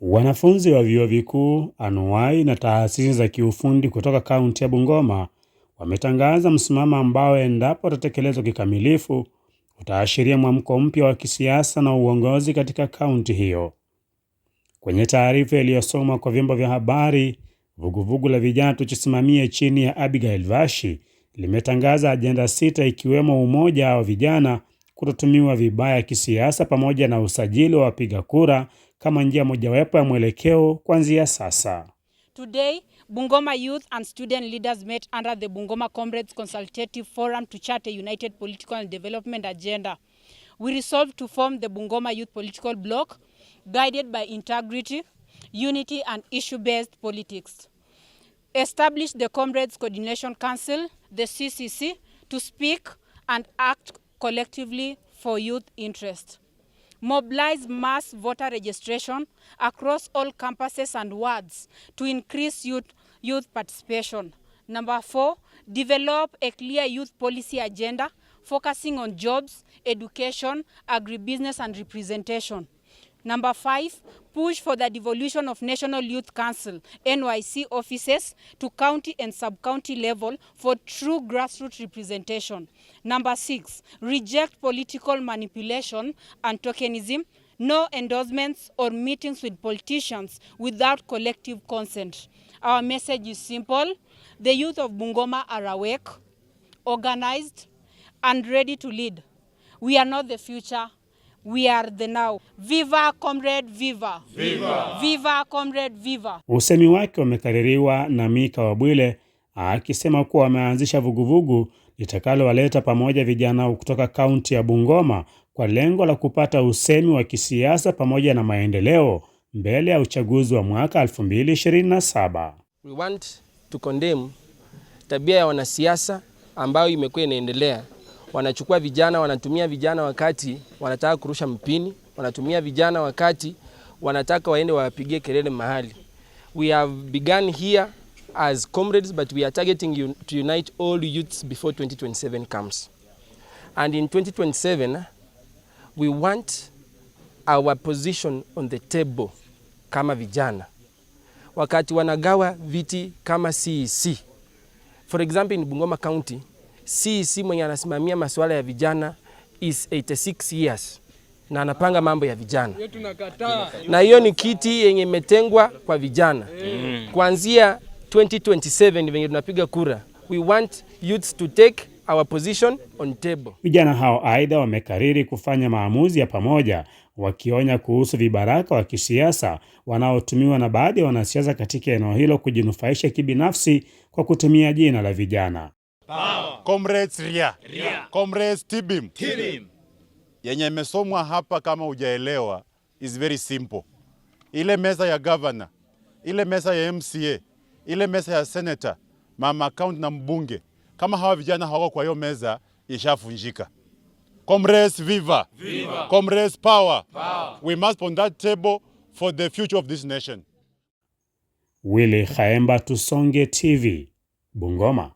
Wanafunzi wa vyuo vikuu, anuwai na taasisi za kiufundi kutoka kaunti ya Bungoma wametangaza msimamo ambao endapo utatekelezwa kikamilifu utaashiria mwamko mpya wa kisiasa na uongozi katika kaunti hiyo. Kwenye taarifa iliyosomwa kwa vyombo vya habari, vuguvugu la vijana tujisimamie chini ya Abigail Vashi limetangaza ajenda 6 ikiwemo umoja wa vijana, kutotumiwa vibaya kisiasa pamoja na usajili wa wapiga kura kama njia mojawapo ya mwelekeo kuanzia sasa. Today, Bungoma youth and student leaders met under the Bungoma Comrades Consultative Forum to chart a united political and development agenda. We resolved to form the Bungoma Youth Political Bloc, guided by integrity, unity and issue-based politics. Establish the Comrades Coordination Council, the CCC, to speak and act collectively for youth interest. Mobilize mass voter registration across all campuses and wards to increase youth participation. Number 4, develop a clear youth policy agenda focusing on jobs, education, agribusiness and representation. Number 5, push for the devolution of National Youth Council, NYC offices to county and sub-county level for true grassroots representation. Number 6, reject political manipulation and tokenism, no endorsements or meetings with politicians without collective consent. Our message is simple: the youth of Bungoma are awake, organized, and ready to lead. We are not the future. We are the now. Viva comrade, viva. Viva. Viva comrade, viva. Usemi wake umekaririwa na Mika Wabwile akisema kuwa wameanzisha vuguvugu litakalowaleta pamoja vijana kutoka kaunti ya Bungoma kwa lengo la kupata usemi wa kisiasa pamoja na maendeleo mbele ya uchaguzi wa mwaka 2027. We want to condemn tabia ya wanasiasa ambayo imekuwa inaendelea. Wanachukua vijana, wanatumia vijana wakati wanataka kurusha mpini, wanatumia vijana wakati wanataka waende wapigie kelele mahali. We have begun here as comrades, but we are targeting to unite all youths before 2027 comes. And in 2027, we want our position on the table kama vijana. Wakati wanagawa viti kama CEC. For example, in Bungoma County, CEC mwenye anasimamia masuala ya vijana is 86 years na anapanga mambo ya vijana. Na hiyo ni kiti yenye imetengwa kwa vijana. Kuanzia 2027 venye tunapiga kura, we want youths to take our position on table. Vijana hao aidha wamekariri kufanya maamuzi ya pamoja, wakionya kuhusu vibaraka wa kisiasa wanaotumiwa na baadhi ya wanasiasa katika eneo hilo kujinufaisha kibinafsi kwa kutumia jina la vijana. Comrades Ria. Comrades Tibim. Yenye imesomwa hapa kama hujaelewa is very simple. Ile meza ya governor, ile meza ya MCA, ile meza ya senator, mama county na mbunge, kama hawa vijana hawako kwa hiyo meza, ishafunjika. Comrades viva. Viva. Comrades power. Power. We must on that table for the future of this nation. Willy Khaemba, Tusonge TV, Bungoma.